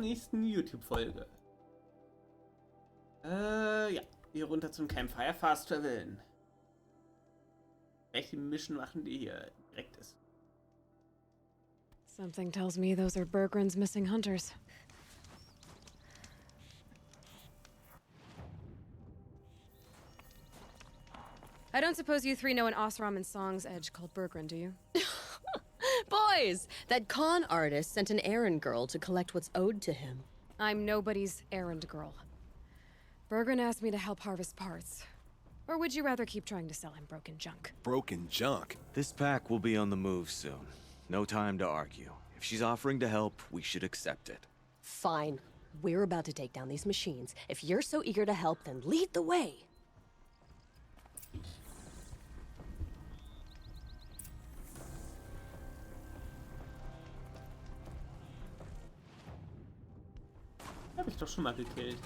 nächsten YouTube-Folge. Ja. Hier runter zum Campfire Fast Traveln. Welche Mission machen die hier direkt ist? Something tells me those are Bergren's missing hunters. I don't suppose you three know an Osram and Song's edge called Bergren, do you? Boys, that con artist sent an errand girl to collect what's owed to him. I'm nobody's errand girl. Bergren asked me to help harvest parts. Or would you rather keep trying to sell him broken junk? Broken junk? This pack will be on the move soon. No time to argue. If she's offering to help, we should accept it. Fine. We're about to take down these machines. If you're so eager to help, then lead the way. Habe ich doch schon mal gekillt.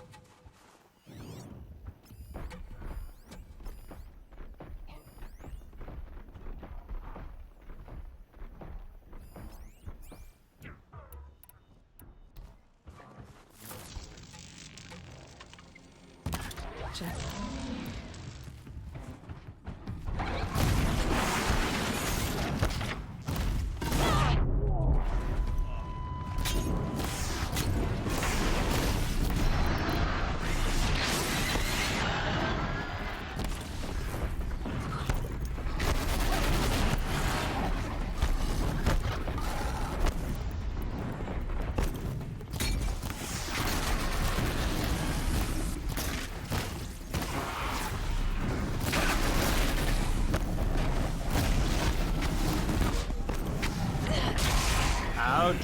Ouch.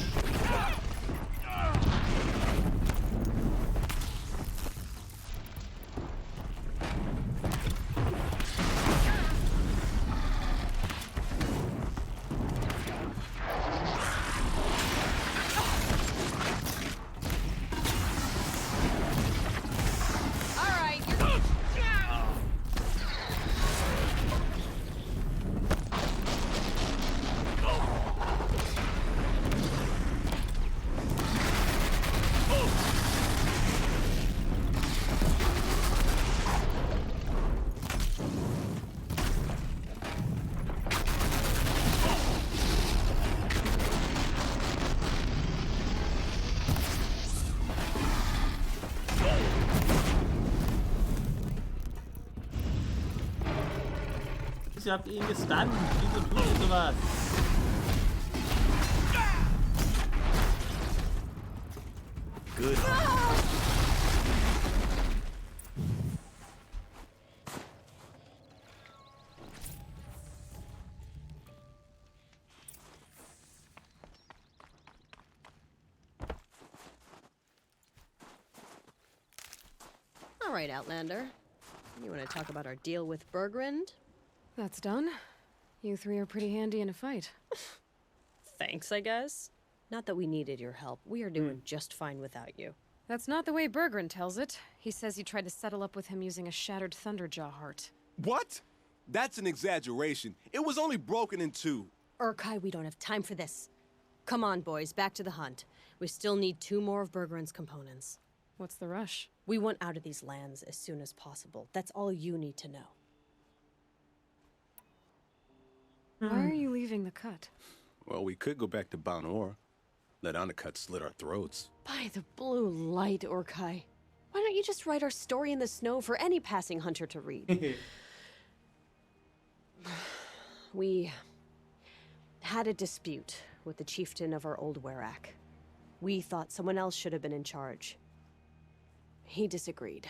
Ihr habt ihn gestunt. Wieso tut ihr sowas? Good. All right, Outlander. You want to talk about our deal with Bergrend? That's done. You three are pretty handy in a fight. Thanks, I guess. Not that we needed your help. We are doing just fine without you. That's not the way Bergren tells it. He says you tried to settle up with him using a shattered Thunderjaw heart. What? That's an exaggeration. It was only broken in two. Urkai, we don't have time for this. Come on, boys, back to the hunt. We still need 2 more of Bergren's components. What's the rush? We want out of these lands as soon as possible. That's all you need to know. Why are you leaving the cut? Well, we could go back to Banor. Let Anacut slit our throats. By the blue light, Urkai. Why don't you just write our story in the snow for any passing hunter to read? We had a dispute with the chieftain of our old Werak. We thought someone else should have been in charge. He disagreed.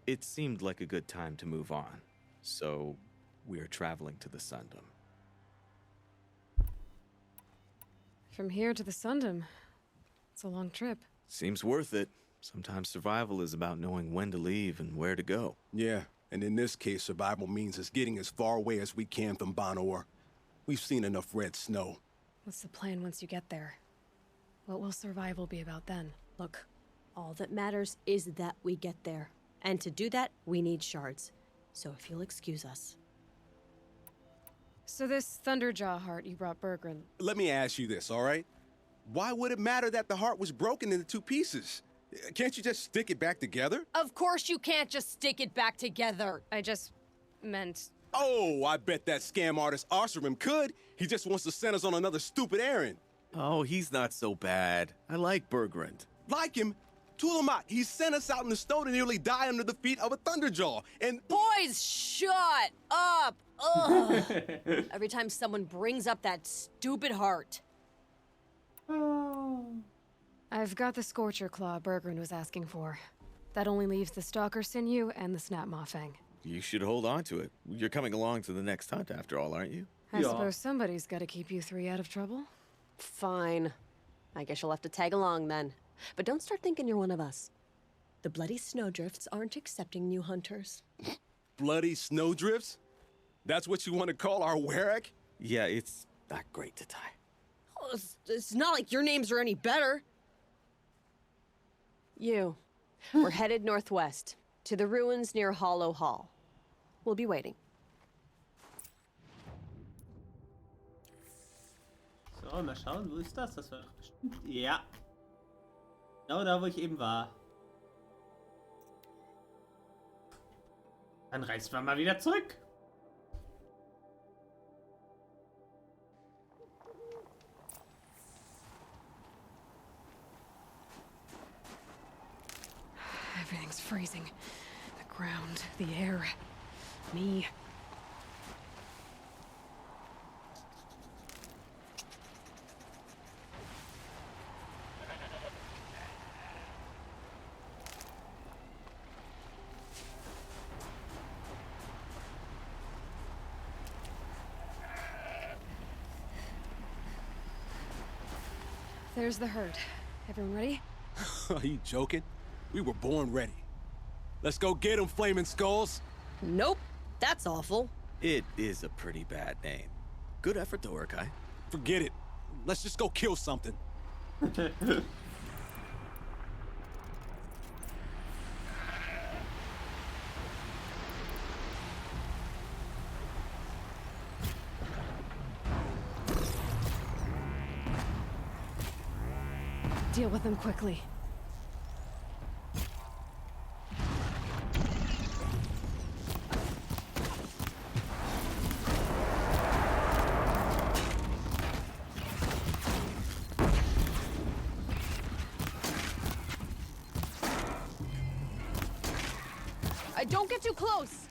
It seemed like a good time to move on, so we're traveling to the Sundom. From here to the Sundom. It's a long trip. Seems worth it. Sometimes survival is about knowing when to leave and where to go. Yeah, and in this case, survival means us getting as far away as we can from Banor. We've seen enough red snow. What's the plan once you get there? What will survival be about then? Look, all that matters is that we get there. And to do that, we need shards. So if you'll excuse us. So this Thunderjaw heart you brought Bergren. Let me ask you this, all right? Why would it matter that the heart was broken into two pieces? Can't you just stick it back together? Of course you can't just stick it back together. I just meant... Oh, I bet that scam artist Arsarim could. He just wants to send us on another stupid errand. Oh, he's not so bad. I like Bergrand. Like him, Tulamat, he sent us out in the snow to nearly die under the feet of a Thunderjaw. And Boys, shut up! Ugh. Every time someone brings up that stupid heart. I've got the Scorcher Claw Bergrand was asking for. That only leaves the Stalker Sinew and the Snap Maw Fang. You should hold on to it. You're coming along to the next hunt after all, aren't you? I suppose somebody's got to keep you three out of trouble. Fine. I guess you'll have to tag along then. But don't start thinking you're one of us. The Bloody Snowdrifts aren't accepting new hunters. bloody snowdrifts? That's what you want to call our Werak? Yeah, it's not great to tie. Oh, it's not like your names are any better. We're headed northwest, to the ruins near Hollow Hall. We'll be waiting. So, mal schauen, wo ist das? Das war doch bestimmt... Ja. Genau da, wo ich eben war. Dann reisen wir mal wieder zurück. Everything's freezing. The ground, the air, me. There's the herd. Everyone ready? Are you joking? We were born ready. Let's go get them, Flaming Skulls. Nope, that's awful. It is a pretty bad name. Good effort, though, Urkai. Forget it. Let's just go kill something. Deal with them quickly. Don't get too close.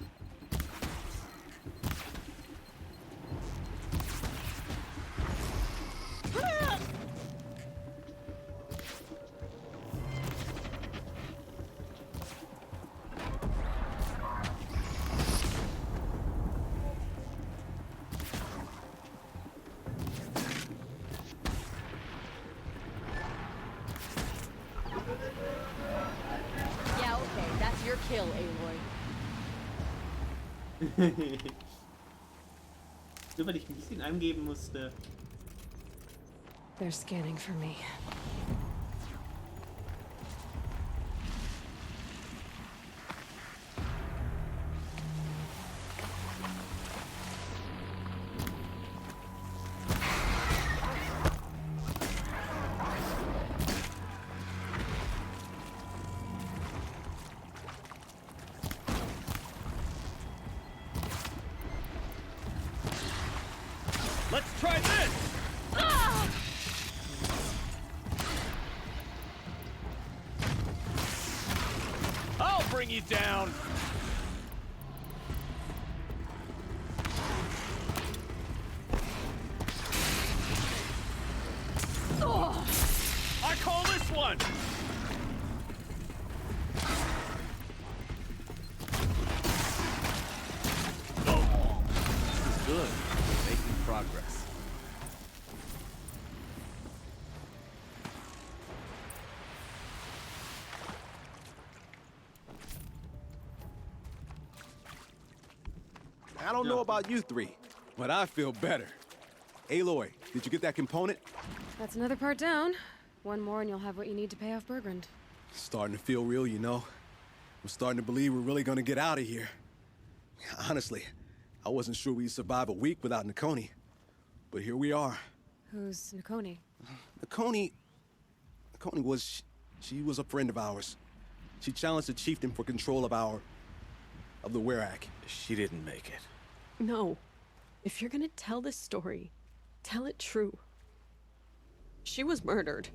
Yeah, okay, that's your kill, Aloy. Nur weil ich ein bisschen angeben musste. They're scanning for me. Let's try this! I'll bring you down! I call this one! This is good. We're making progress. I don't know about you three, but I feel better. Aloy, did you get that component? That's another part down. One more and you'll have what you need to pay off Bergrand. Starting to feel real, you know. I'm starting to believe we're really gonna get out of here. Honestly, I wasn't sure we'd survive a week without Nakoni. But here we are. Who's Nakoni? Coney was... She was a friend of ours. She challenged the chieftain for control of the Werak. She didn't make it. No. If you're gonna tell this story, tell it true. She was murdered.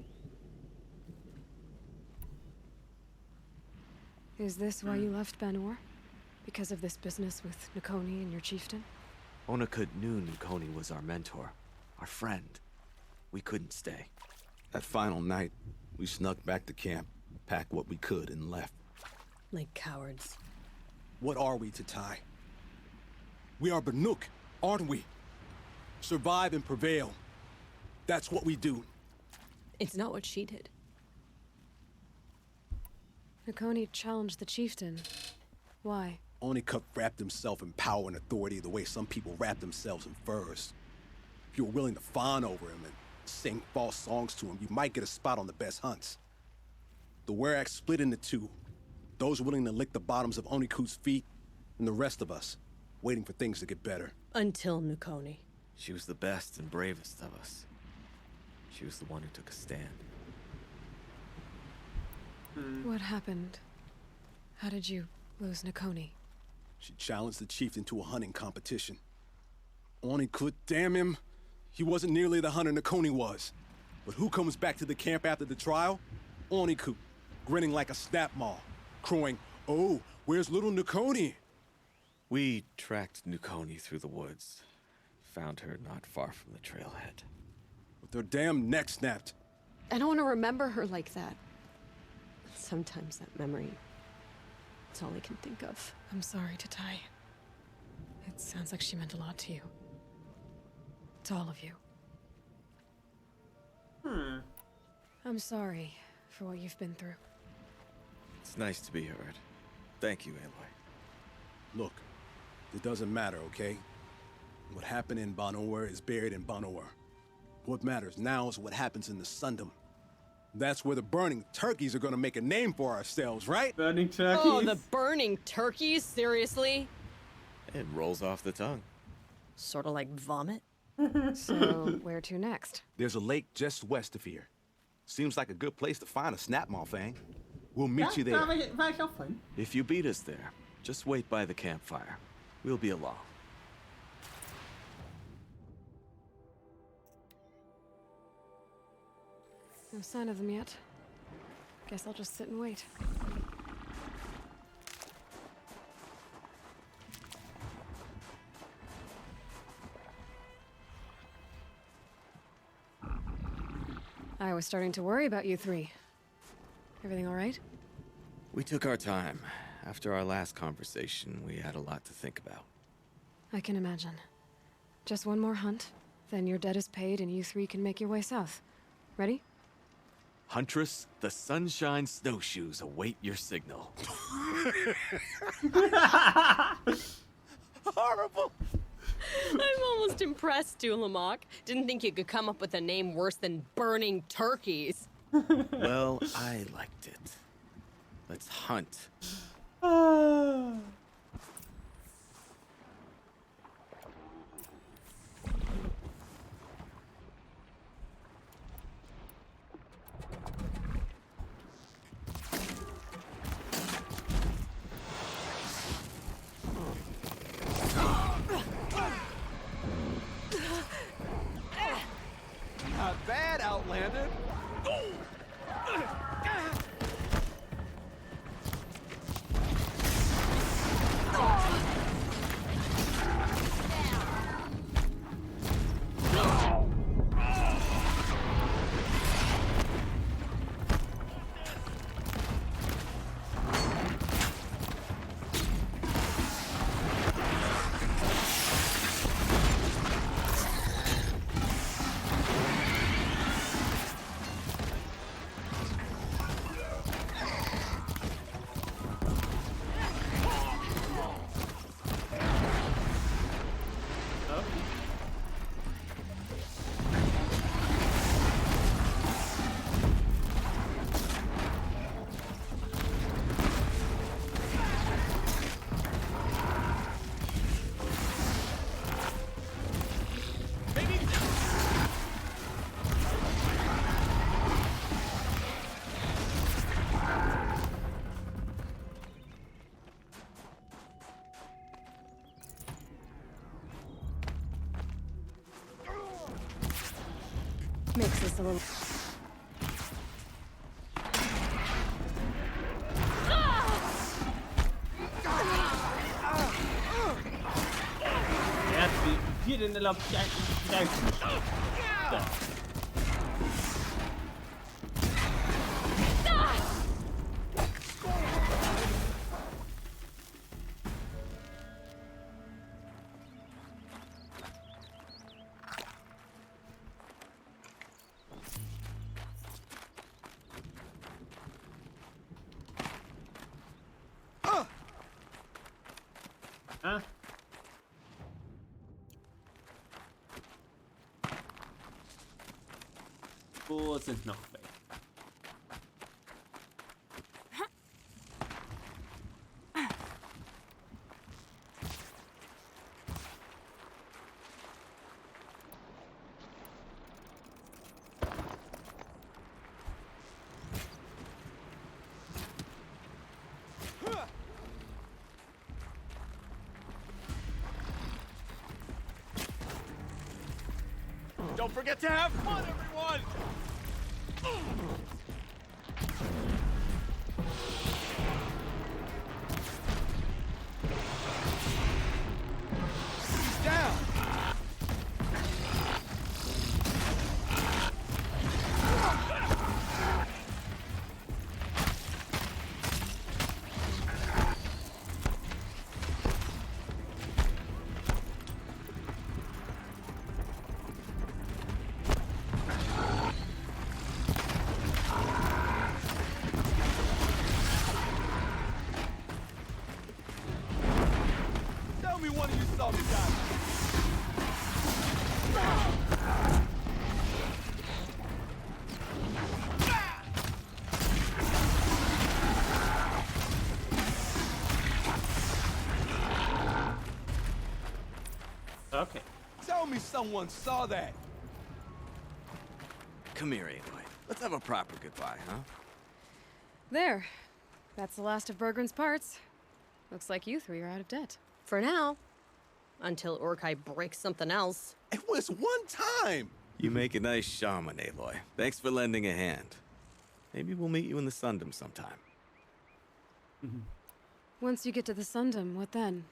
Is this why you left Banor? Because of this business with Nakoni and your chieftain? Onakut knew Nakoni was our mentor, our friend. We couldn't stay. That final night, we snuck back to camp, packed what we could, and left. Like cowards. What are we to Ty? We are Banuk, aren't we? Survive and prevail. That's what we do. It's not what she did. Nakoni challenged the chieftain. Why? Onikup wrapped himself in power and authority the way some people wrap themselves in furs. If you're willing to fawn over him and sing false songs to him, you might get a spot on the best hunts. The Werak split into two. Those willing to lick the bottoms of Onikut's feet, and the rest of us, waiting for things to get better. Until Nakoni. She was the best and bravest of us. She was the one who took a stand. What happened? How did you lose Nakoni? She challenged the chieftain to a hunting competition. Onikut, damn him. He wasn't nearly the hunter Nakoni was. But who comes back to the camp after the trial? Onikut, grinning like a snap maw, crowing, "Oh, where's little Nakoni?" We tracked Nakoni through the woods. Found her not far from the trailhead. With her damn neck snapped. I don't want to remember her like that. Sometimes that memory... it's all I can think of. I'm sorry to Ty. It sounds like she meant a lot to you. To all of you. I'm sorry for what you've been through. It's nice to be heard. Thank you, Aloy. Look, it doesn't matter, okay? What happened in Banor is buried in Banor. What matters now is what happens in the Sundom. That's where the burning turkeys are gonna make a name for ourselves, right? Burning turkeys. Oh, the burning turkeys? Seriously? It rolls off the tongue. Sort of like vomit? So, where to next? There's a lake just west of here. Seems like a good place to find a snapmaw fang. We'll meet you there. Very often. If you beat us there, just wait by the campfire. We'll be along. No sign of them yet. Guess I'll just sit and wait. I was starting to worry about you three. Everything all right? We took our time. After our last conversation, we had a lot to think about. I can imagine. Just one more hunt, then your debt is paid and you three can make your way south. Ready? Huntress, the Sunshine Snowshoes await your signal. Horrible! I'm almost impressed, Dulamok. Didn't think you could come up with a name worse than burning turkeys. Well, I liked it. Let's hunt. Not bad, Outlander. a little. Ja, wie denn erlaubt sich ein da. Ah. Wo sind noch welche? Don't forget to have fun, everyone! He's down! Tell me one of you saw me die. Okay. Tell me someone saw that. Come here, Aloy. Let's have a proper goodbye, huh? There. That's the last of Bergren's parts. Looks like you three are out of debt. For now. Until Urkai breaks something else. It was one time. You make a nice shaman, Aloy. Thanks for lending a hand. Maybe we'll meet you in the Sundom sometime. Once you get to the Sundom, what then?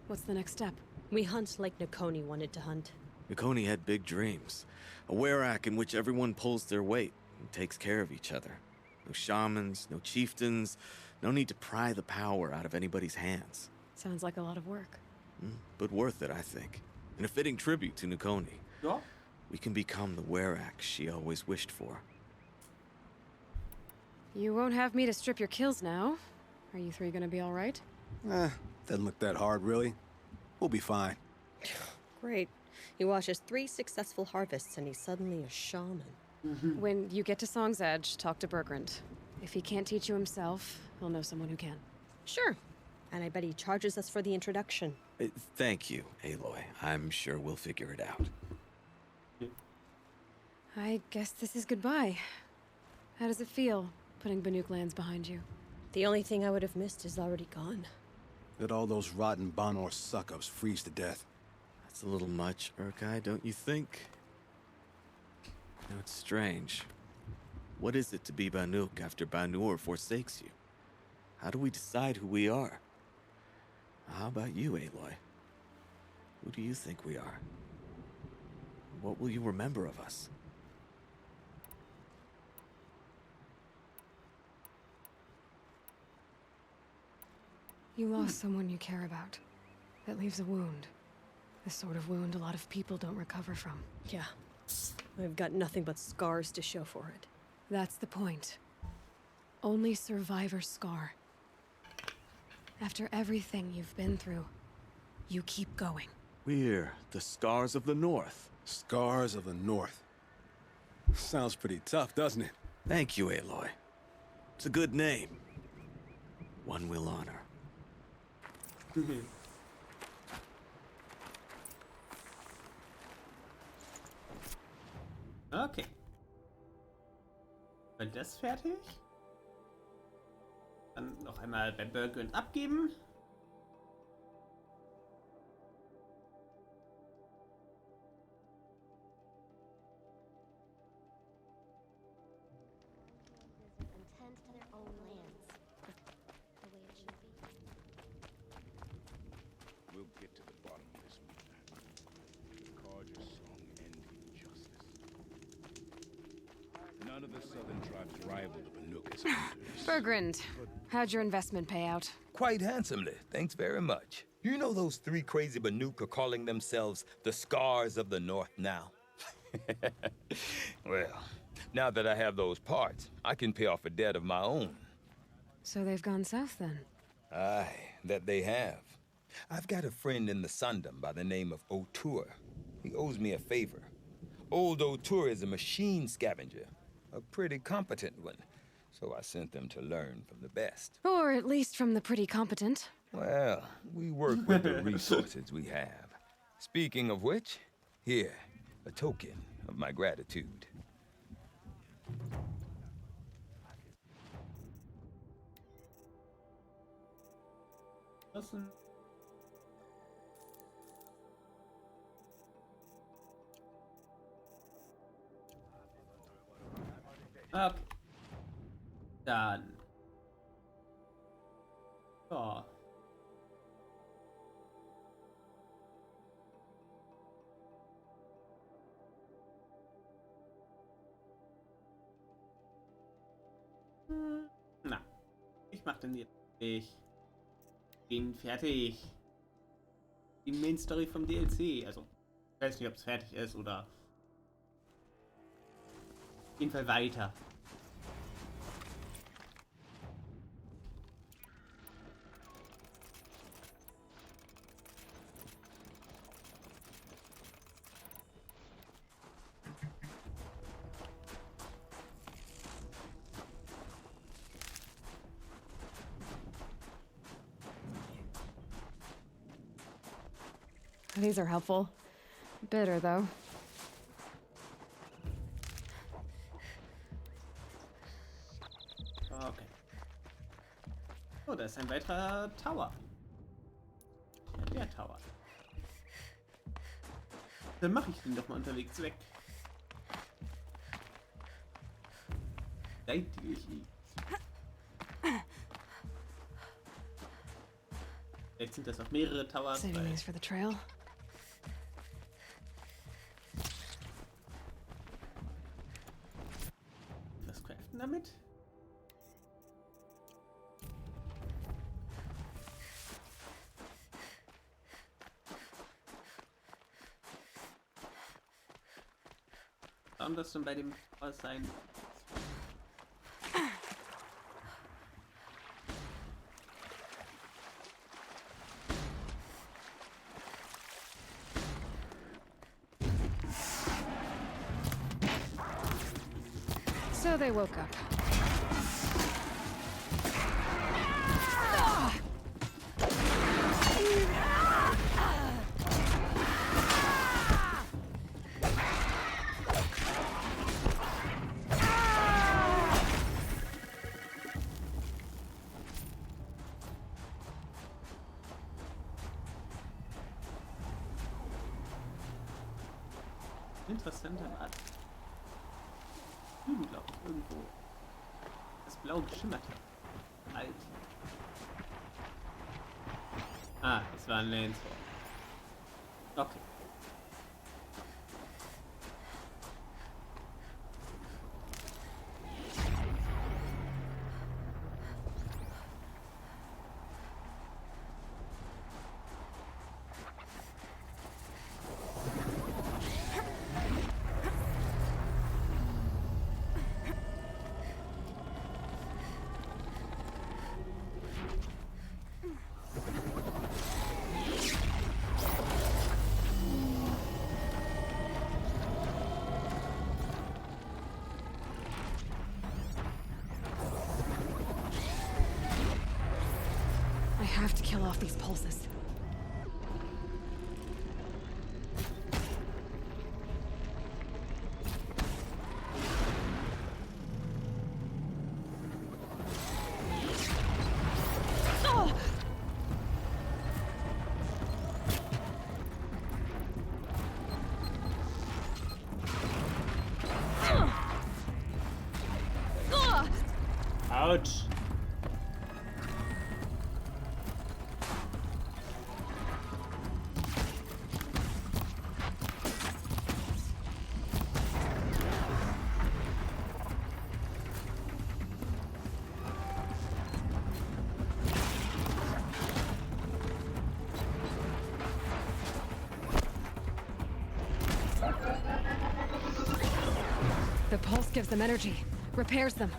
What's the next step? We hunt like Nakoni wanted to hunt. Nakoni had big dreams. A Werak in which everyone pulls their weight and takes care of each other. No shamans, no chieftains, no need to pry the power out of anybody's hands. Sounds like a lot of work. But worth it, I think. And a fitting tribute to Nakoni. Ja. We can become the Werak she always wished for. You won't have me to strip your kills now. Are you three gonna be all right? Doesn't look that hard, really. We'll be fine. Great. He watches 3 successful harvests and he's suddenly a shaman. When you get to Song's Edge, talk to Bergrand. If he can't teach you himself, he'll know someone who can. Sure. And I bet he charges us for the introduction. Thank you, Aloy. I'm sure we'll figure it out. I guess this is goodbye. How does it feel, putting Banuk lands behind you? The only thing I would have missed is already gone. Let all those rotten Banor suck-ups freeze to death. That's a little much, Urkai, don't you think? You know, it's strange. What is it to be Banuk after Banur forsakes you? How do we decide who we are? How about you, Aloy? Who do you think we are? What will you remember of us? You lost someone you care about. That leaves a wound. The sort of wound a lot of people don't recover from. Yeah. I've got nothing but scars to show for it. That's the point. Only survivor's scar. After everything you've been through, you keep going. We're the Scars of the North. Scars of the North. Sounds pretty tough, doesn't it? Thank you, Aloy. It's a good name. One we'll honor. Okay. Wenn das fertig? Dann noch einmal bei Bergrand abgeben. Bergrand, how'd your investment pay out? Quite handsomely, thanks very much. You know those three crazy Banuk are calling themselves the Scars of the North now? Well, now that I have those parts, I can pay off a debt of my own. So they've gone south then? Aye, that they have. I've got a friend in the Sundom by the name of O'Toole. He owes me a favor. Old O'Toole is a machine scavenger, a pretty competent one. So I sent them to learn from the best. Or at least from the pretty competent. Well, we work with the resources we have. Speaking of which, here, a token of my gratitude. Listen. Okay. Dann. So. Na, ich mach den jetzt fertig. Bin fertig. Die Main Story vom DLC. Also, ich weiß nicht, ob es fertig ist oder. Auf jeden Fall weiter. These are helpful. Bitter, though. Okay. Oh, da ist ein weiterer Tower. Ja, der Tower. Dann mache ich den doch mal unterwegs weg. Seid ihr hier? Jetzt sind das noch mehrere Towers. Saving these for the trail. Was craften damit? Warum das schon bei dem Tower sein? So they woke up. Interessanter Art. Glaube ich, irgendwo. Das Blau geschimmert hat. Alt. Ah, das war ein Lanesword. Okay. I have to kill off these pulses. Ouch. The pulse gives them energy, repairs them.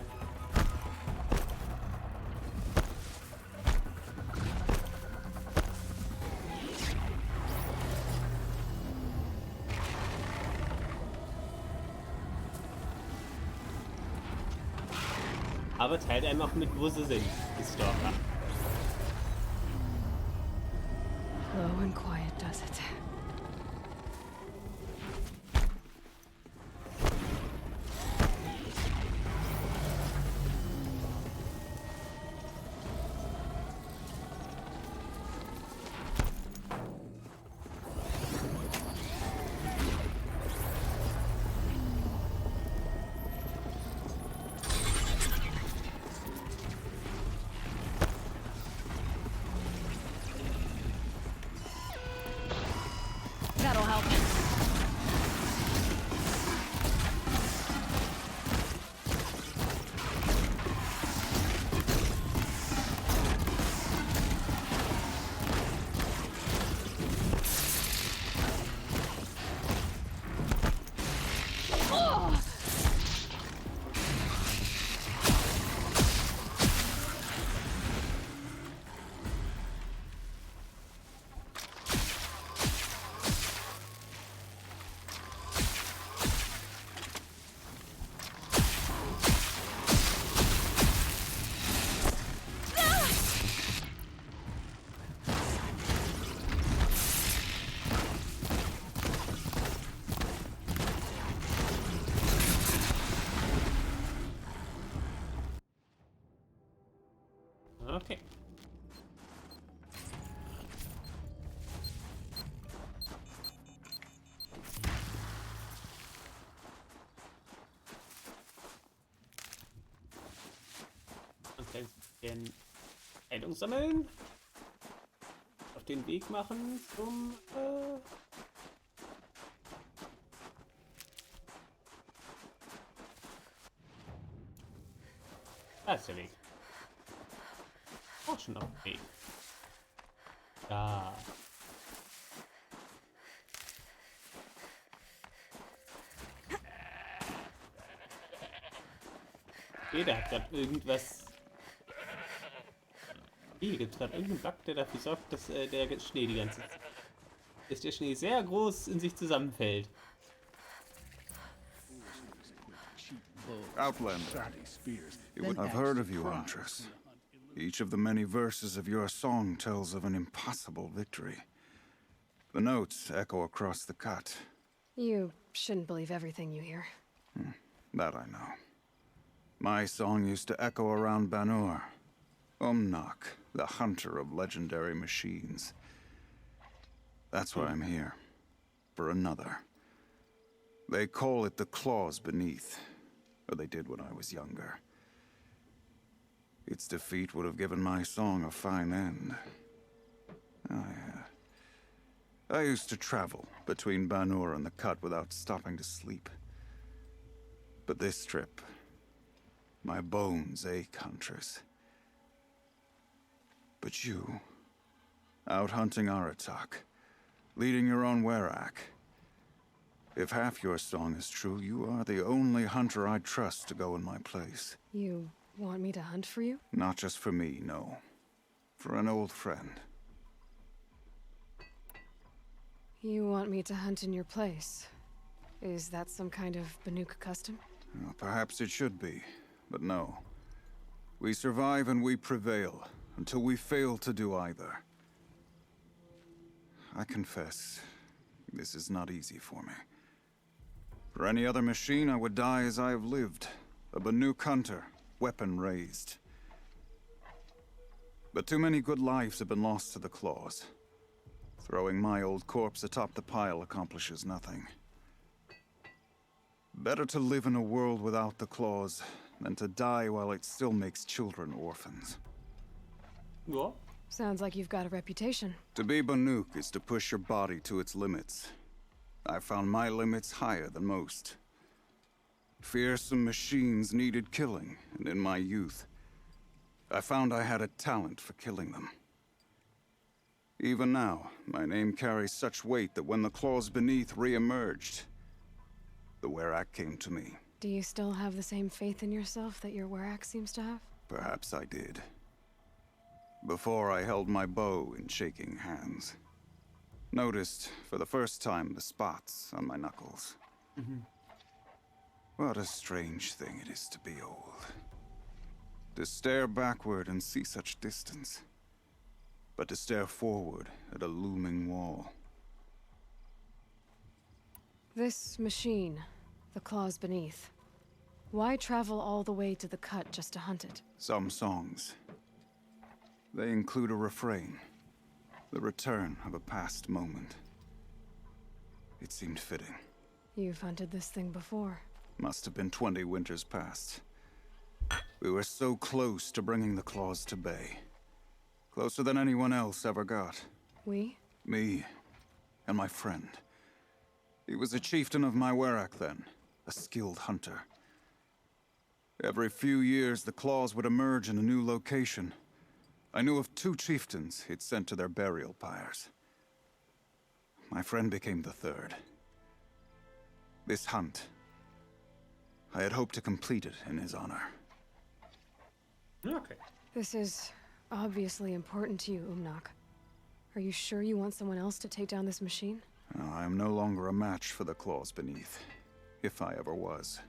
Aber teilt einfach mit, wo sie sind, die Stalker. Low and quiet does it. That'll help. Okay. Und ein bisschen Heilung sammeln. Auf den Weg machen zum Da ist der Weg. Auch schon auf dem Weg. Da. Okay, der hat gerade irgendwas. Hier gibt es gerade irgendeinen Bug, der dafür sorgt, dass der Schnee die ganze Zeit. Dass der Schnee sehr groß in sich zusammenfällt. Outlander. I've heard of you, Huntress. Each of the many verses of your song tells of an impossible victory. The notes echo across the cut. You shouldn't believe everything you hear. That I know. My song used to echo around Banur. Umnak, the hunter of legendary machines. That's why I'm here. For another. They call it the Claws Beneath. Or they did when I was younger. Its defeat would have given my song a fine end. I used to travel between Banur and the Cut without stopping to sleep. But this trip, my bones ache, Huntress. But you, out hunting Aratak, leading your own Werak. If half your song is true, you are the only hunter I'd trust to go in my place. You want me to hunt for you? Not just for me, no. For an old friend. You want me to hunt in your place? Is that some kind of Banuk custom? Well, perhaps it should be, but no. We survive and we prevail, until we fail to do either. I confess, this is not easy for me. For any other machine, I would die as I have lived. A Banuk hunter, weapon raised. But too many good lives have been lost to the Claws. Throwing my old corpse atop the pile accomplishes nothing. Better to live in a world without the Claws than to die while it still makes children orphans. Ja. Sounds like you've got a reputation. To be Banuk is to push your body to its limits. I found my limits higher than most. Fearsome machines needed killing, and in my youth, I found I had a talent for killing them. Even now, my name carries such weight that when the Claws Beneath re-emerged, the Werak came to me. Do you still have the same faith in yourself that your Werak seems to have? Perhaps I did. Before I held my bow in shaking hands. Noticed, for the first time, the spots on my knuckles. What a strange thing it is to be old. To stare backward and see such distance. But to stare forward at a looming wall. This machine, the claws beneath. Why travel all the way to the cut just to hunt it? Some songs. They include a refrain. The return of a past moment. It seemed fitting. You've hunted this thing before. Must have been 20 winters past. We were so close to bringing the claws to bay. Closer than anyone else ever got. We? Me and my friend. He was a chieftain of my Werak then, a skilled hunter. Every few years, the claws would emerge in a new location. I knew of 2 chieftains he'd sent to their burial pyres. My friend became the 3rd. This hunt, I had hoped to complete it in his honor. Okay. This is obviously important to you, Umnak. Are you sure you want someone else to take down this machine? I am no longer a match for the claws beneath, if I ever was.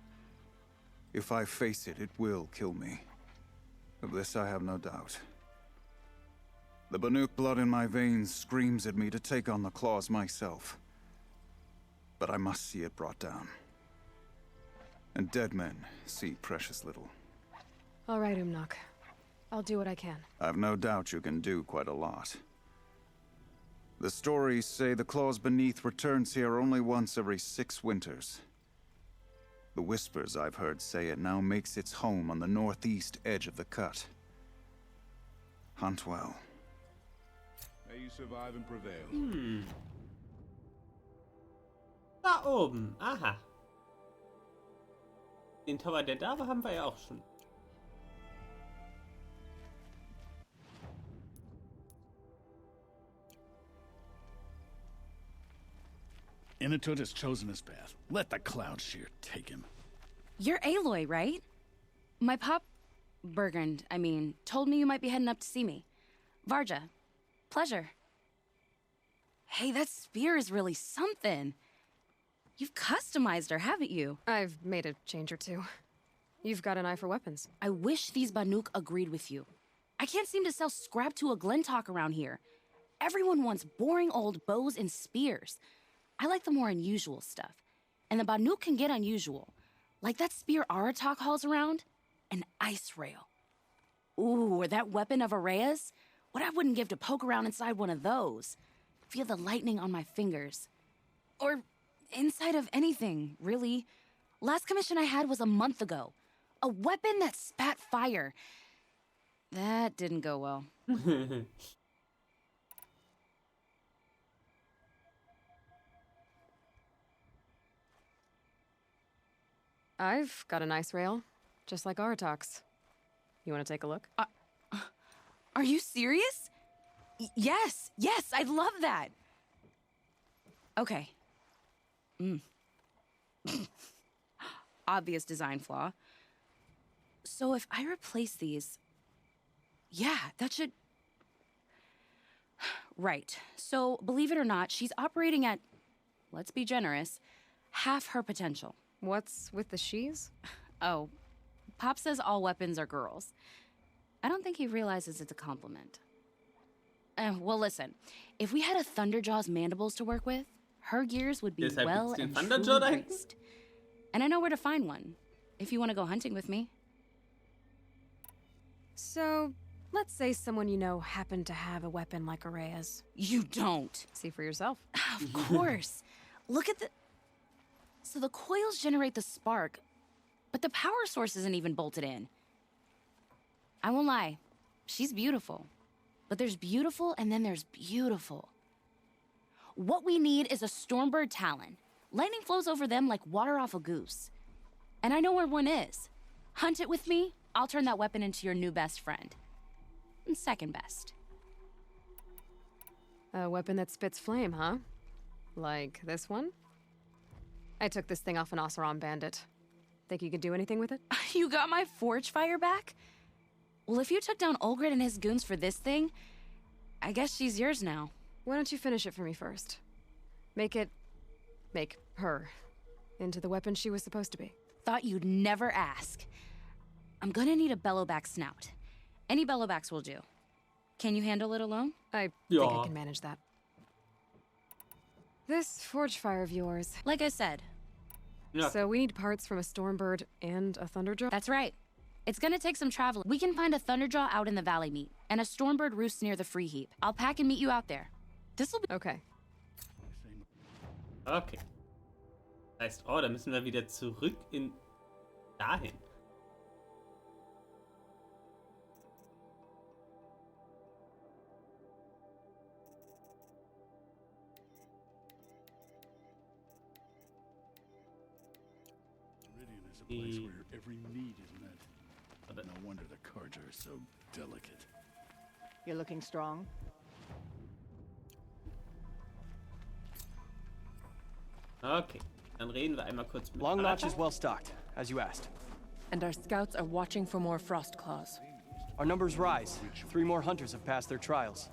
If I face it, it will kill me. Of this I have no doubt. The Banuk blood in my veins screams at me to take on the claws myself. But I must see it brought down. And dead men see precious little. All right, Umnak. I'll do what I can. I've no doubt you can do quite a lot. The stories say the claws beneath returns here only once every 6 winters. The whispers I've heard say it now makes its home on the northeast edge of the cut. Hunt well. May you survive and prevail. Da oben. Aha. Den Tower der Dame haben wir ja auch schon. Inatut has chosen his path. Let the Cloud Shear take him. You're Aloy, right? My pop... Bergund, I mean, told me you might be heading up to see me. Varja. Pleasure. Hey, that spear is really something. You've customized her, haven't you? I've made a change or two. You've got an eye for weapons. I wish these Banuk agreed with you. I can't seem to sell scrap to a Glentalk around here. Everyone wants boring old bows and spears. I like the more unusual stuff. And the Banuk can get unusual. Like that spear Aratak hauls around. An ice rail. Ooh, or that weapon of Araya's? What I wouldn't give to poke around inside one of those. Feel the lightning on my fingers. Or inside of anything, really. Last commission I had was a month ago. A weapon that spat fire. That didn't go well. I've got an ice rail, just like Aratak's. You want to take a look? Are you serious? Yes, I'd love that. Okay. Obvious design flaw. So if I replace these... Yeah, that should... Right. So, believe it or not, she's operating at, let's be generous, half her potential. What's with the she's? Oh, Pop says all weapons are girls. I don't think he realizes it's a compliment. Well, listen. If we had a Thunderjaw's mandibles to work with, her gears would be Deshalb well gibt's den and Thunderjaw truly da hinten? graced. And I know where to find one, if you want to go hunting with me. So, let's say someone you know happened to have a weapon like Araya's. You don't. See for yourself. Of course. Look at the... So the coils generate the spark, but the power source isn't even bolted in. I won't lie. She's beautiful. But there's beautiful and then there's beautiful. What we need is a Stormbird Talon. Lightning flows over them like water off a goose. And I know where one is. Hunt it with me, I'll turn that weapon into your new best friend. And second best. A weapon that spits flame, huh? Like this one? I took this thing off an Oseram bandit. Think you could do anything with it? You got my forge fire back? Well, if you took down Olgrid and his goons for this thing, I guess she's yours now. Why don't you finish it for me first? Make her into the weapon she was supposed to be. Thought you'd never ask. I'm gonna need a bellowback snout. Any bellowbacks will do. Can you handle it alone? I think I can manage that. This forge fire of yours. Like I said. Yeah. So we need parts from a Stormbird and a Thunderjaw? That's right. It's gonna take some traveling. We can find a Thunderjaw out in the Valley Meet, and a Stormbird roost near the Free Heap. I'll pack and meet you out there. This'll be... Okay. Okay. Heißt, oh, da müssen wir wieder zurück in dahin. Meridian is a place where every need is met. No wonder the Carja are so delicate. You're looking strong. Okay, dann reden wir einmal kurz mit Long Notch Arata. is well stocked, as you asked. And our scouts are watching for more frost claws. Our numbers rise. 3 more hunters have passed their trials.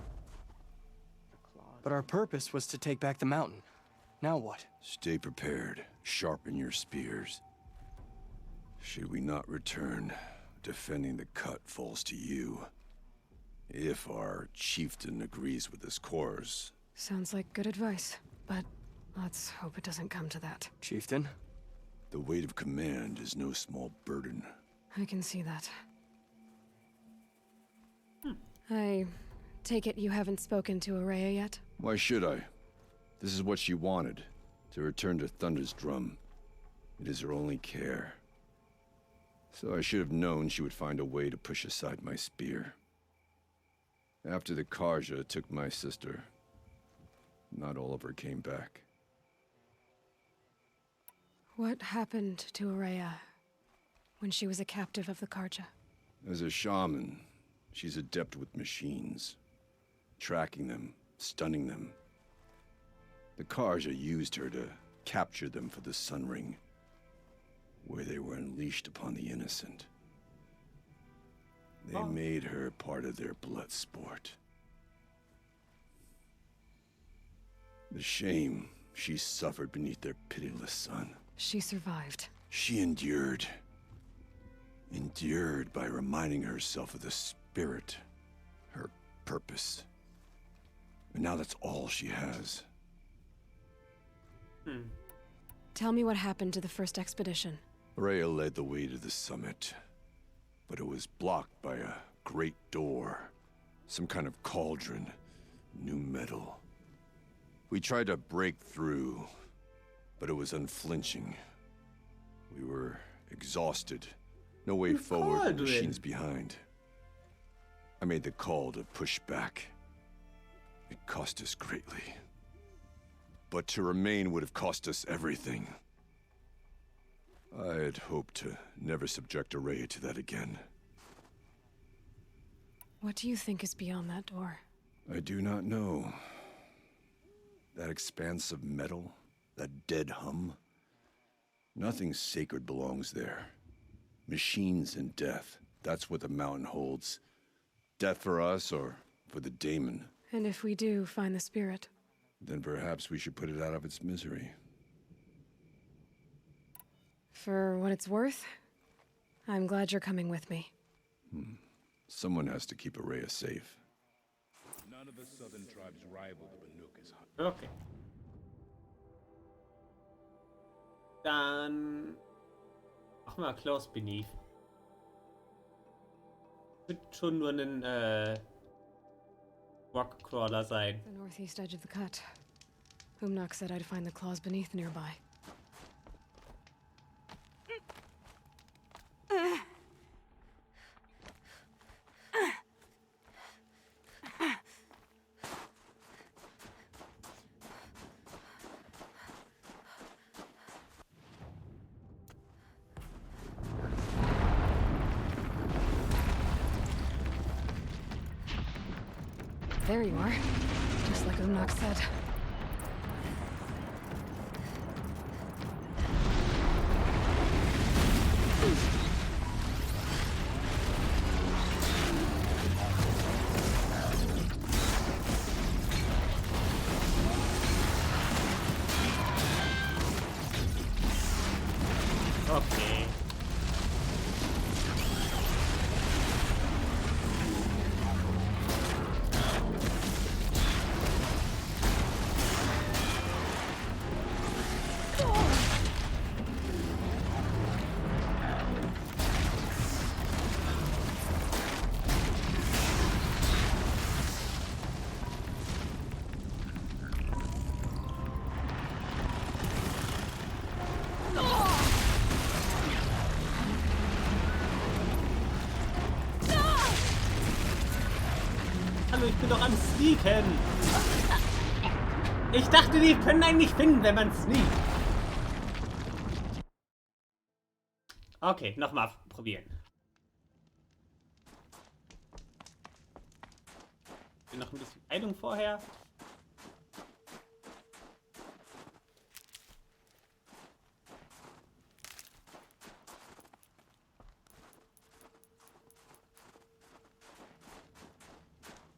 But our purpose was to take back the mountain. Now what? Stay prepared. Sharpen your spears. Should we not return, defending the cut falls to you. If our chieftain agrees with this course. Sounds like good advice, but let's hope it doesn't come to that. Chieftain? The weight of command is no small burden. I can see that. I take it you haven't spoken to Araya yet? Why should I? This is what she wanted, to return to Thunder's Drum. It is her only care. So I should have known she would find a way to push aside my spear. After the Carja took my sister, not all of her came back. What happened to Araya when she was a captive of the Carja? As a shaman, she's adept with machines. Tracking them, stunning them. The Carja used her to capture them for the Sun Ring, where they were unleashed upon the innocent. They made her part of their blood sport. The shame she suffered beneath their pitiless sun. She survived. She endured. Endured by reminding herself of the spirit, her purpose. And now that's all she has. Tell me what happened to the first expedition. Rhea led the way to the summit, but it was blocked by a great door. Some kind of cauldron, new metal. We tried to break through, but it was unflinching. We were exhausted. No way forward, machines behind. I made the call to push back. It cost us greatly. But to remain would have cost us everything. I had hoped to never subject Araya to that again. What do you think is beyond that door? I do not know. That expanse of metal, that dead hum. Nothing sacred belongs there. Machines and death, that's what the mountain holds. Death for us or for the daemon. And if we do find the spirit? Then perhaps we should put it out of its misery. For what it's worth, I'm glad you're coming with me. Someone has to keep Araya safe. None of the southern tribes rival the Banuk as hot. Okay. Dann machen wir Close Beneath. Wird schon nur ein Rockcrawler sein. The northeast edge of the cut. Umnak said I'd find the claws beneath nearby. There you are. Just like Umnak said. Okay. Hallo, ich bin doch am Sneaken. Ich dachte, die können einen nicht finden, wenn man sneakt. Okay, nochmal probieren. Noch ein bisschen Heilung vorher.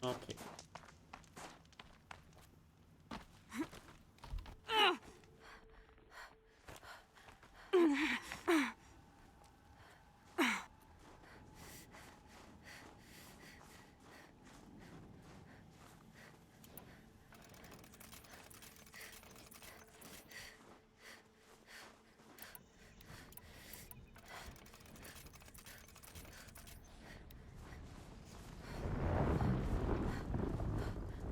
Okay.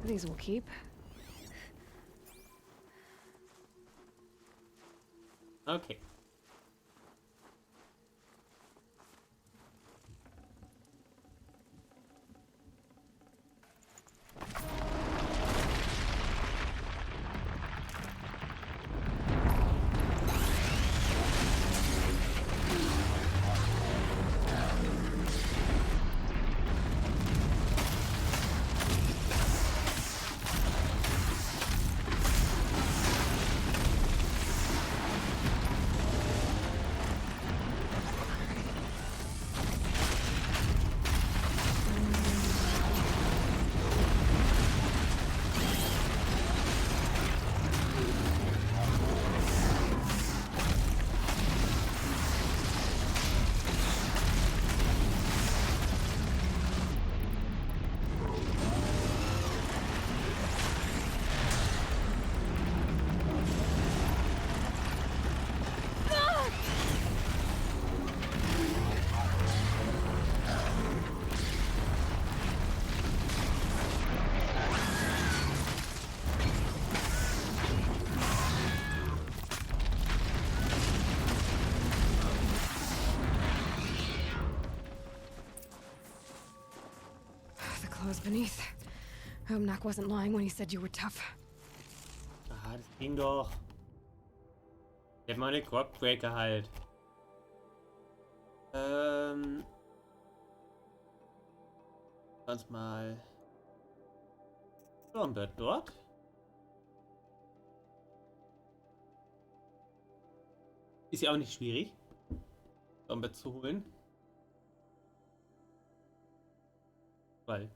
These will keep. Okay. The clothes beneath. Omnak wasn't lying when he said you were tough. Ah, das ging doch. Demonic Rockbreaker halt. Sonst mal. Stormbird dort. Ist ja auch nicht schwierig, Stormbird zu holen. Weil.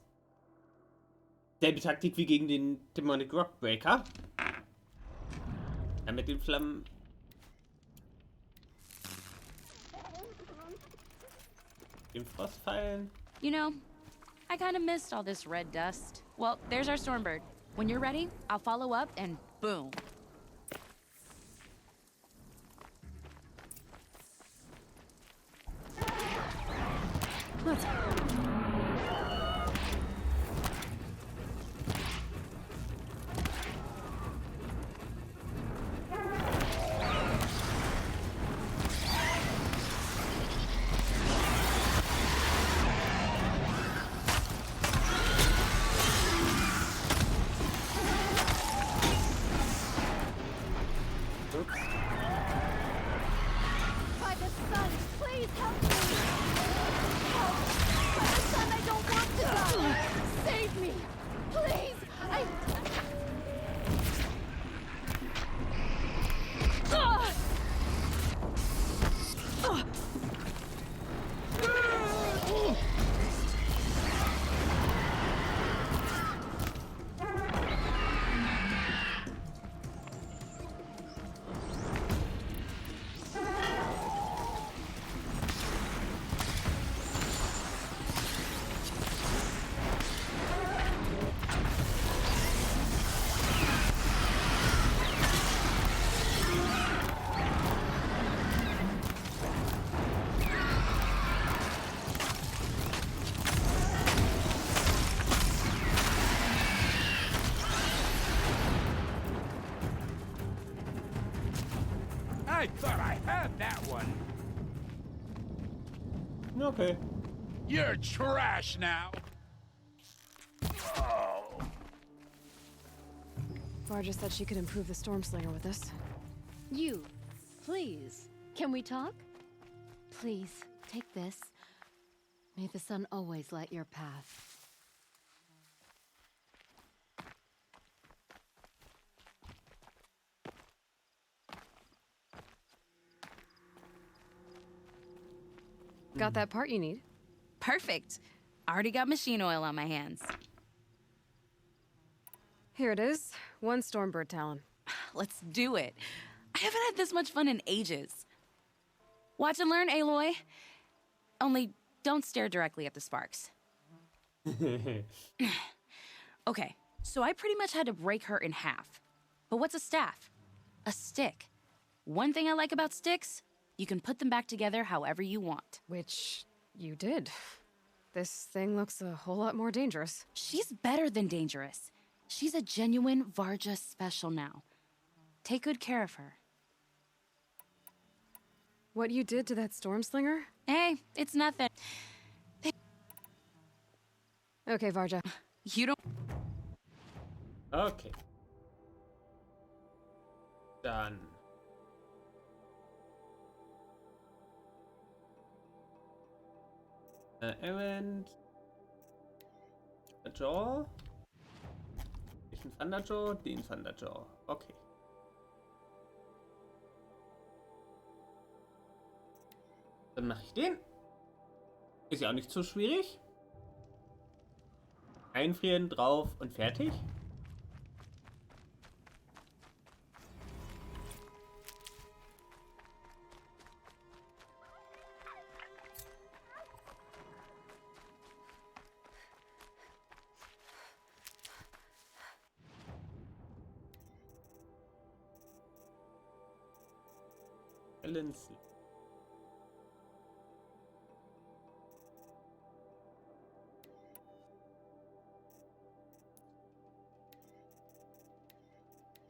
Selbe Taktik wie gegen den Demonic Rockbreaker. Ja, mit den Flammen. Den Frostpfeilen. You know, I kind of missed all this red dust. Well, there's our Stormbird. When you're ready, I'll follow up and boom. Let's go. I thought I had that one. Okay. You're trash now. Oh. Varja said she could improve the Stormslinger with us. You, please. Can we talk? Please, take this. May the sun always light your path. Got that part you need? Perfect. Already got machine oil on my hands. Here it is. 1 Stormbird Talon. Let's do it. I haven't had this much fun in ages. Watch and learn, Aloy. Only don't stare directly at the sparks. Okay, so I pretty much had to break her in half. But what's a staff? A stick. One thing I like about sticks, you can put them back together however you want. Which you did. This thing looks a whole lot more dangerous. She's better than dangerous. She's a genuine Varja special now. Take good care of her. What you did to that Stormslinger? Hey, it's nothing. Okay, Varja. You don't... Okay. Dann. Erwähnt. Thunderjaw. Welchen Thunderjaw? Den Thunderjaw. Okay. Dann mache ich den. Ist ja auch nicht so schwierig. Einfrieren, drauf und fertig. Balance.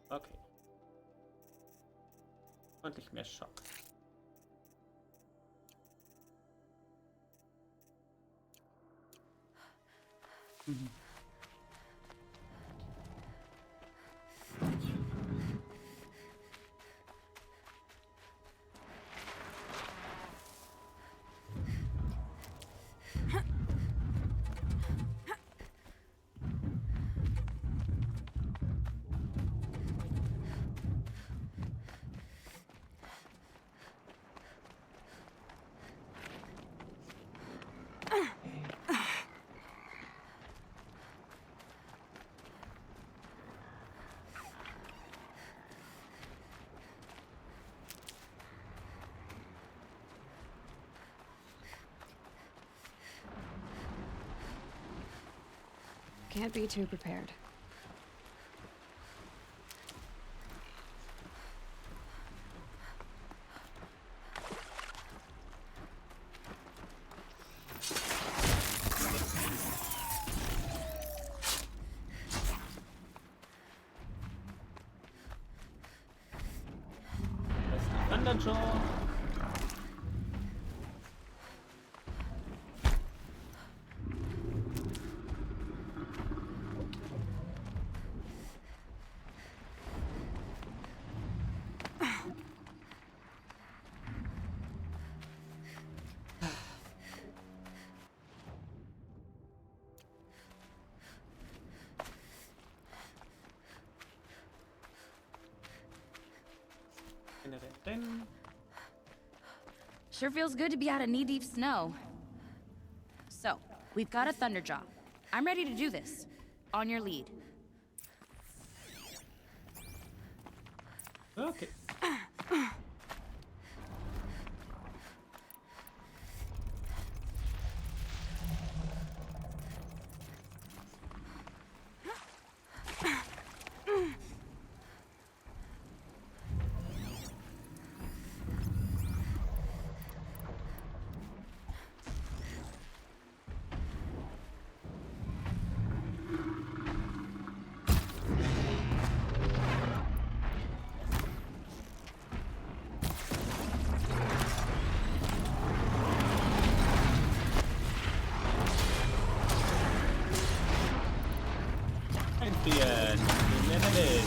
Okay. Ordentlich mehr Schock. Can't be too prepared. Thunderjaw. Sure feels good to be out of knee-deep snow. So, we've got a Thunderjaw. I'm ready to do this. On your lead. Okay. frieren. Mehr Damage.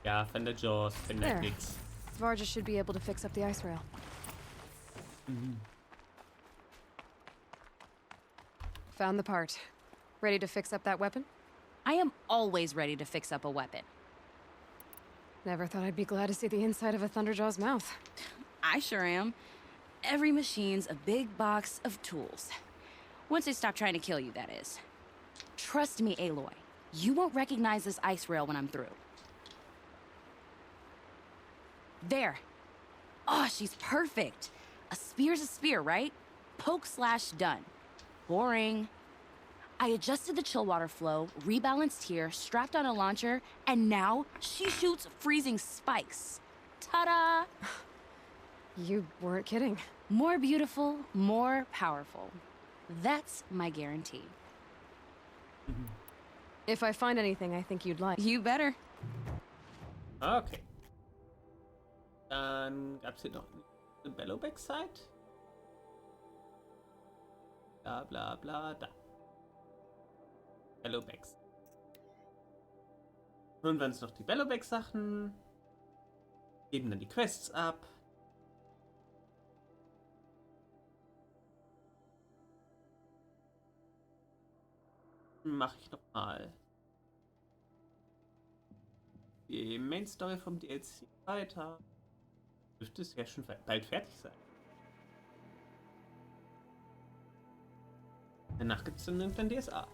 Ja, von der Jaws, von der There. nix. Vargas should be able to fix up the ice rail. Found the part. Ready to fix up that weapon? I am always ready to fix up a weapon. Never thought I'd be glad to see the inside of a Thunderjaw's mouth. I sure am. Every machine's a big box of tools. Once they stop trying to kill you, that is. Trust me, Aloy. You won't recognize this ice rail when I'm through. There. Oh, she's perfect. A spear's a spear, right? Poke slash done. Boring. I adjusted the chill water flow, rebalanced here, strapped on a launcher, and now she shoots freezing spikes. Ta-da! You weren't kidding. More beautiful, more powerful. That's my guarantee. If I find anything I think you'd like. You better. Okay. Dann gab es hier noch eine Bellowback-Site. Bla bla bla, da. Bellowbacks. Holen wir uns noch die Bellowback-Sachen. Geben dann die Quests ab. Mache ich nochmal die Main Story vom DLC weiter. Dürfte es ja schon bald fertig sein. Danach gibt es dann irgendwann DSA.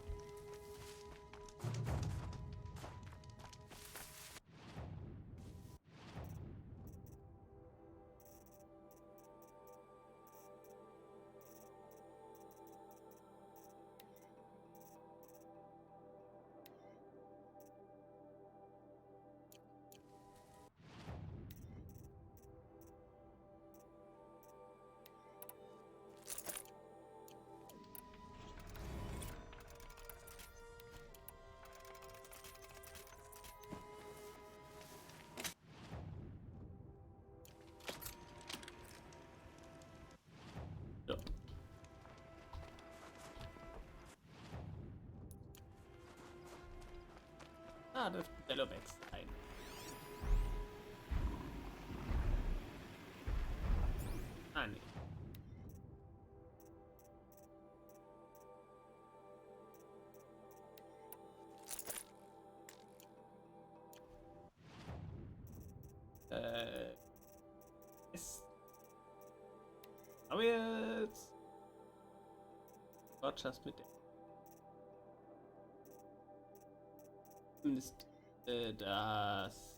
Ah, das ist Bellowbacks ein. Ah, nee. Ist. Aber jetzt. Rogers mit der. Zumindest das.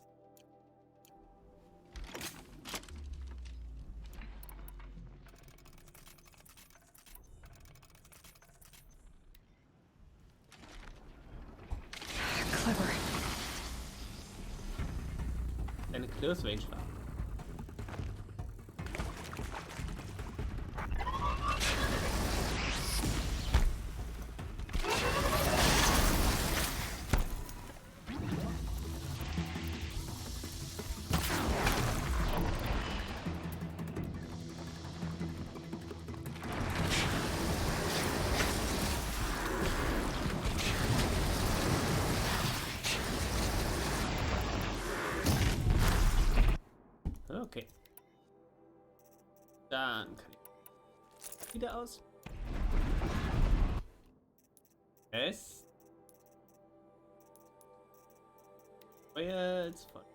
Clever. Eine Close Range war. Okay. Dann kann ich wieder aus. Es. Feuer jetzt voll.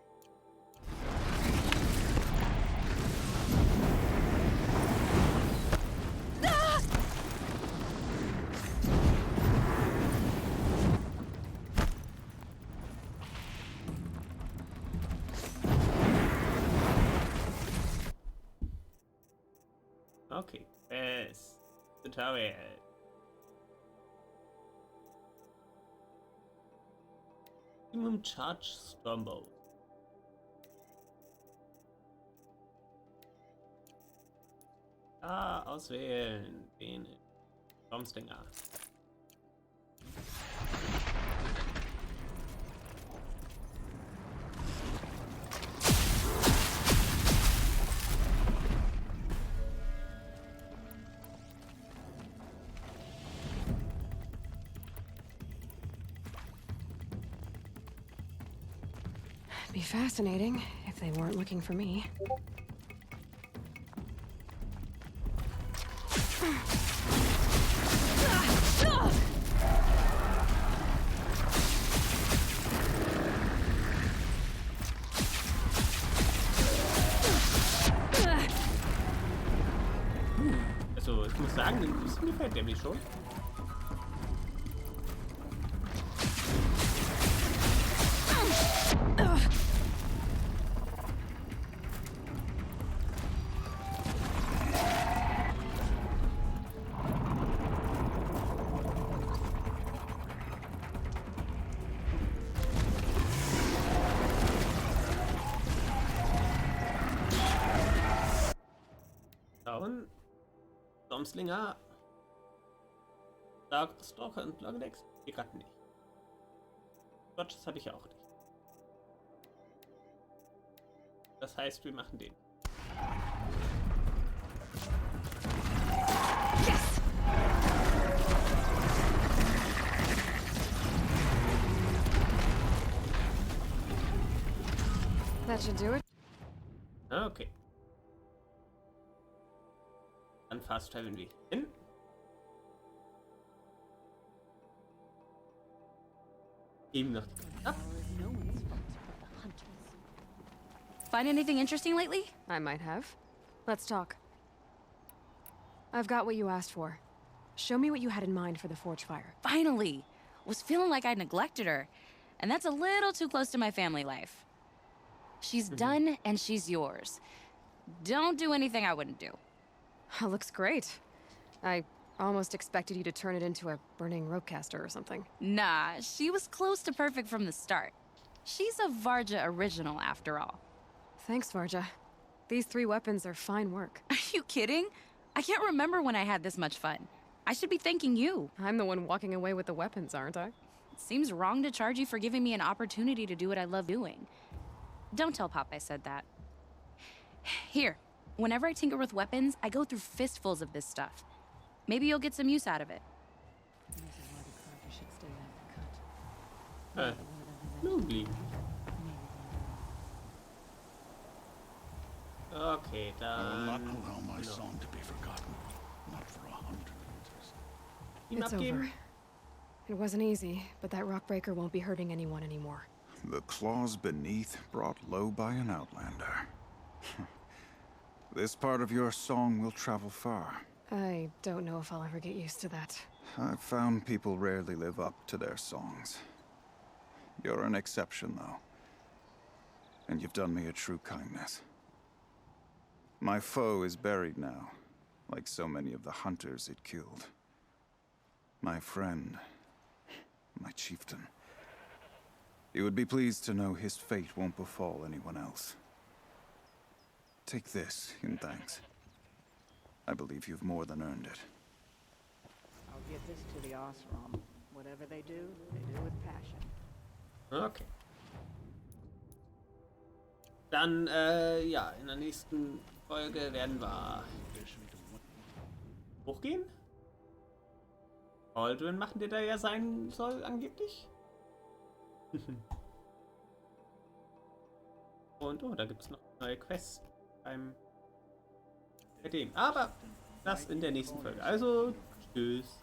Okay. Quest. Tutorial. Minimum Charge Stormbow. Auswählen. Den Stormstinger. Be fascinating if they weren't looking for me. Also, ich muss sagen, das gefällt der mir schon. Schauen. Stormslinger. Dark Stalker und Logdex. Die gerade nicht. Dodges habe ich auch nicht. Das heißt, wir machen den. Yes! That should do it. Okay. Dann fast traveln wir hin. Geben noch die ab. Find anything interesting lately? I might have. Let's talk. I've got what you asked for. Show me what you had in mind for the forge fire. Finally! Was feeling like I neglected her. And that's a little too close to my family life. She's done and she's yours. Don't do anything I wouldn't do. Looks great. I almost expected you to turn it into a burning ropecaster or something. Nah, she was close to perfect from the start. She's a Varja original after all. Thanks, Varja. These 3 weapons are fine work. Are you kidding? I can't remember when I had this much fun. I should be thanking you. I'm the one walking away with the weapons, aren't I? It seems wrong to charge you for giving me an opportunity to do what I love doing. Don't tell Pop I said that. Here, whenever I tinker with weapons, I go through fistfuls of this stuff. Maybe you'll get some use out of it. Lovely. Okay, I will not dann... allow my song to be forgotten. Not for 100 winters. It's over. It wasn't easy, but that rockbreaker won't be hurting anyone anymore. The claws beneath brought low by an outlander. This part of your song will travel far. I don't know if I'll ever get used to that. I've found people rarely live up to their songs. You're an exception, though. And you've done me a true kindness. My foe is buried now, like so many of the hunters it killed. My friend, my chieftain. You would be pleased to know his fate won't befall anyone else. Take this in thanks. I believe you've more than earned it. I'll give this to the Osram. Whatever they do with passion. Okay. Dann, ja, in der nächsten Folge werden wir hochgehen. Aldrin machen, der da ja sein soll, angeblich. Und, oh, da gibt es noch neue Quests bei dem. Aber das in der nächsten Folge. Also, tschüss.